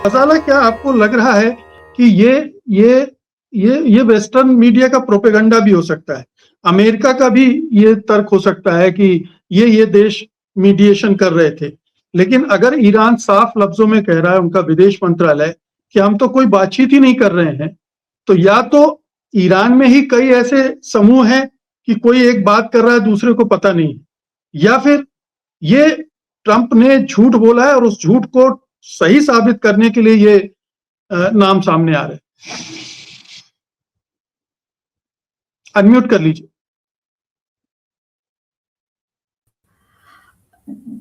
मसाला क्या आपको लग रहा है कि ये वेस्टर्न मीडिया का प्रोपेगेंडा भी हो सकता है, अमेरिका का भी ये तर्क हो सकता है कि ये देश मीडिएशन कर रहे थे, लेकिन अगर ईरान साफ लफ्जों में कह रहा है, उनका विदेश मंत्रालय, कि हम तो कोई बातचीत ही नहीं कर रहे हैं, तो या तो ईरान में ही कई ऐसे समूह हैं कि कोई एक बात कर रहा है दूसरे को पता नहीं, या फिर ये ट्रंप ने झूठ बोला है और उस झूठ को सही साबित करने के लिए ये नाम सामने आ रहे हैं। अनम्यूट कर लीजिए।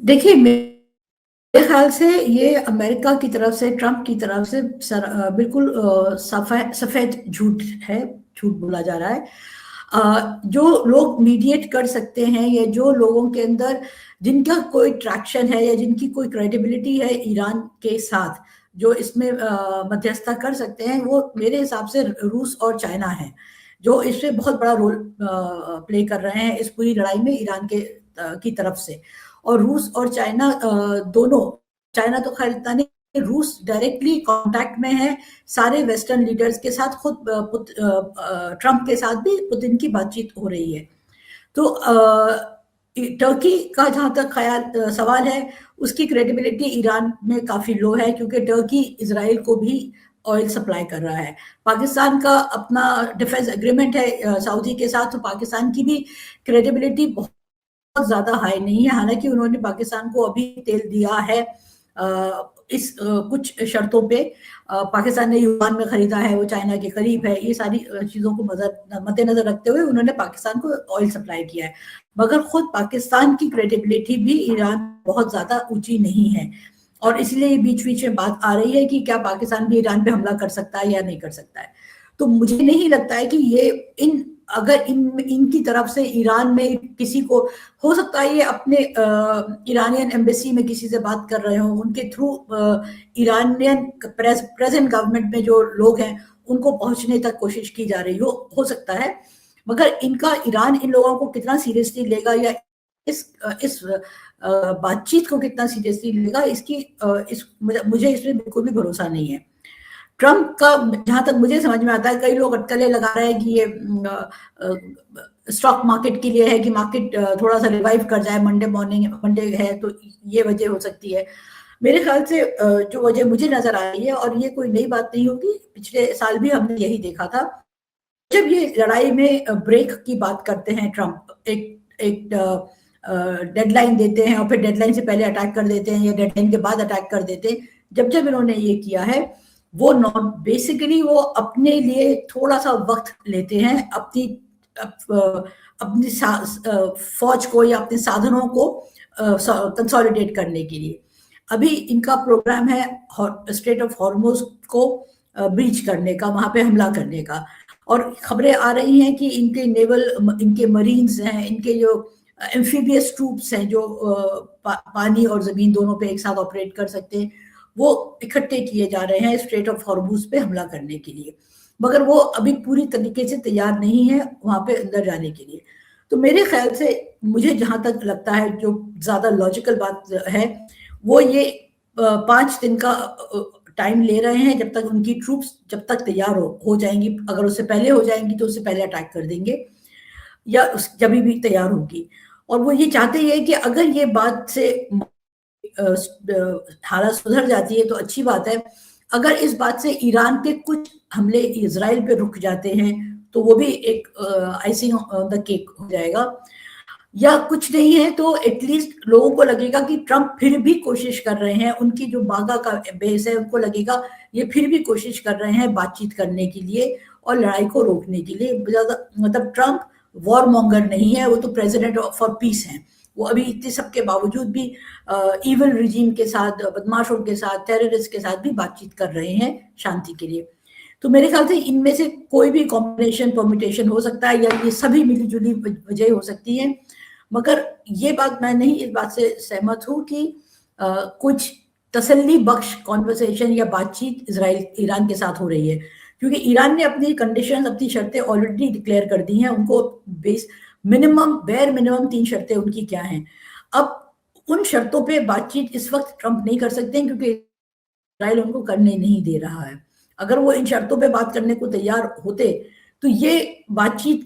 देखिए, मेरे ख्याल से ये अमेरिका की तरफ से, ट्रंप की तरफ से बिल्कुल सफेद झूठ है, झूठ बोला जा रहा है। जो लोग मीडिएट कर सकते हैं या जो लोगों के अंदर जिनका कोई ट्रैक्शन है या जिनकी कोई क्रेडिबिलिटी है ईरान के साथ, जो इसमें मध्यस्थता कर सकते हैं, वो मेरे हिसाब से रूस और चाइना है, जो इसमें बहुत बड़ा रोल प्ले कर रहे हैं इस पूरी लड़ाई में ईरान के की तरफ से। और रूस और चाइना दोनों, चाइना तो खैर इतना नहीं, रूस डायरेक्टली कांटेक्ट में है सारे वेस्टर्न लीडर्स के साथ, खुद ट्रंप के साथ भी पुतिन की बातचीत हो रही है। तो टर्की का जहां तक सवाल है, उसकी क्रेडिबिलिटी ईरान में काफी लो है, क्योंकि टर्की इजराइल को भी ऑयल सप्लाई कर रहा है। पाकिस्तान का अपना डिफेंस एग्रीमेंट है सऊदी के साथ, तो पाकिस्तान की भी क्रेडिबिलिटी बहुत ज्यादा हाई नहीं है। हालांकि उन्होंने पाकिस्तान को अभी तेल दिया है कुछ शर्तों पे। पाकिस्तान ने युआन में खरीदा है, वो चाइना के करीब है। ये सारी चीजों को मद्देनजर रखते हुए उन्होंने पाकिस्तान को ऑयल सप्लाई किया है, मगर खुद पाकिस्तान की क्रेडिबिलिटी भी ईरान बहुत ज्यादा ऊंची नहीं है। और इसलिए बीच बीच में बात आ रही है कि क्या पाकिस्तान भी ईरान पे हमला कर सकता है या नहीं कर सकता है। तो मुझे नहीं लगता है कि ये अगर इनकी तरफ से ईरान में किसी को, हो सकता है ये अपने ईरानियन एम्बेसी में किसी से बात कर रहे हो, उनके थ्रू ईरानियन प्रेजेंट गवर्नमेंट में जो लोग हैं उनको पहुंचने तक कोशिश की जा रही हो सकता है। मगर इनका ईरान इन लोगों को कितना सीरियसली लेगा या इस बातचीत को कितना सीरियसली लेगा, मुझे इसमें बिल्कुल भी भरोसा नहीं है। ट्रंप का जहां तक मुझे समझ में आता है, कई लोग अटकलें लगा रहे हैं कि ये स्टॉक मार्केट के लिए है, कि मार्केट थोड़ा सा रिवाइव कर जाए, मंडे है तो ये वजह हो सकती है। मेरे ख्याल से जो वजह मुझे नजर आ रही है, और ये कोई नई बात नहीं होगी, पिछले साल भी हमने यही देखा था, जब ये लड़ाई में ब्रेक की बात करते हैं ट्रंप, एक डेडलाइन देते हैं और फिर डेडलाइन से पहले अटैक कर देते हैं या डेडलाइन के बाद अटैक कर देते हैं, जब इन्होंने ये किया है, वो बेसिकली वो अपने लिए थोड़ा सा वक्त लेते हैं अपनी फौज को या अपने साधनों को कंसोलिडेट करने के लिए। अभी इनका प्रोग्राम है स्ट्रेट ऑफ हॉर्मुज को ब्रीच करने का, वहां पे हमला करने का। और खबरें आ रही हैं कि इनके मरीन्स हैं, इनके जो एम्फीबियस ट्रूप्स हैं, जो पानी और जमीन दोनों पे एक साथ ऑपरेट कर सकते हैं, वो इकट्ठे किए जा रहे हैं स्ट्रेट ऑफ हॉर्मुज पे हमला करने के लिए। मगर वो अभी पूरी तरीके से तैयार नहीं है वहां पे अंदर जाने के लिए। तो मेरे ख्याल से, मुझे जहां तक लगता है, जो ज्यादा लॉजिकल बात है, वो ये 5 दिन का टाइम ले रहे हैं, जब तक उनकी ट्रूप्स जब तक तैयार हो जाएंगी। अगर उससे पहले हो जाएंगी तो उससे पहले अटैक कर देंगे, या जब भी तैयार होगी। और वो ये चाहते हैं कि अगर ये बात से हालत सुधर जाती है तो अच्छी बात है। अगर इस बात से ईरान के कुछ हमले इजराइल पे रुक जाते हैं तो वो भी एक आइसिंग ऑन द केक हो जाएगा। या कुछ नहीं है तो एटलीस्ट लोगों को लगेगा कि ट्रंप फिर भी कोशिश कर रहे हैं, उनकी जो बागा का बेस है उनको लगेगा ये फिर भी कोशिश कर रहे हैं बातचीत करने के लिए और लड़ाई को रोकने के लिए। मतलब ट्रंप वॉर मॉन्गर नहीं है, वो तो प्रेसिडेंट फॉर पीस है। वो अभी इतने सब के बावजूद भी इविल रिजीम के साथ, बदमाशों के साथ, टेररिस्ट के साथ भी बातचीत कर रहे हैं शांति के लिए। तो मेरे ख्याल से इनमें से कोई भी कॉम्बिनेशन परम्यूटेशन हो सकता है, या ये सभी मिलीजुली वजह हो सकती है। मगर ये बात, मैं नहीं इस बात से सहमत हूं कि कुछ तसल्ली बख्श कॉन्वर्सेशन या बातचीत इजराइल ईरान के साथ हो रही है, क्योंकि ईरान ने अपनी कंडीशन, अपनी शर्तें ऑलरेडी डिक्लेयर कर दी हैं। उनको बेर मिनिमम 3 शर्तें उनकी क्या हैं। अब उन शर्तों पे बातचीत इस वक्त ट्रंप नहीं कर सकते हैं, क्योंकि इसराइल उनको करने नहीं दे रहा है। अगर वो इन शर्तों पे बात करने को तैयार होते तो ये बातचीत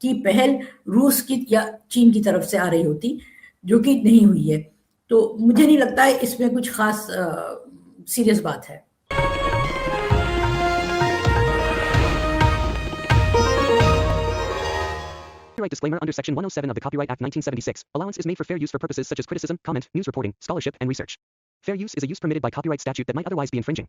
की पहल रूस की या चीन की तरफ से आ रही होती, जो कि नहीं हुई है। तो मुझे नहीं लगता है इसमें कुछ खास सीरियस बात है। Copyright disclaimer under Section 107 of the Copyright Act 1976. Allowance is made for fair use for purposes such as criticism, comment, news reporting, scholarship, and research. Fair use is a use permitted by copyright statute that might otherwise be infringing.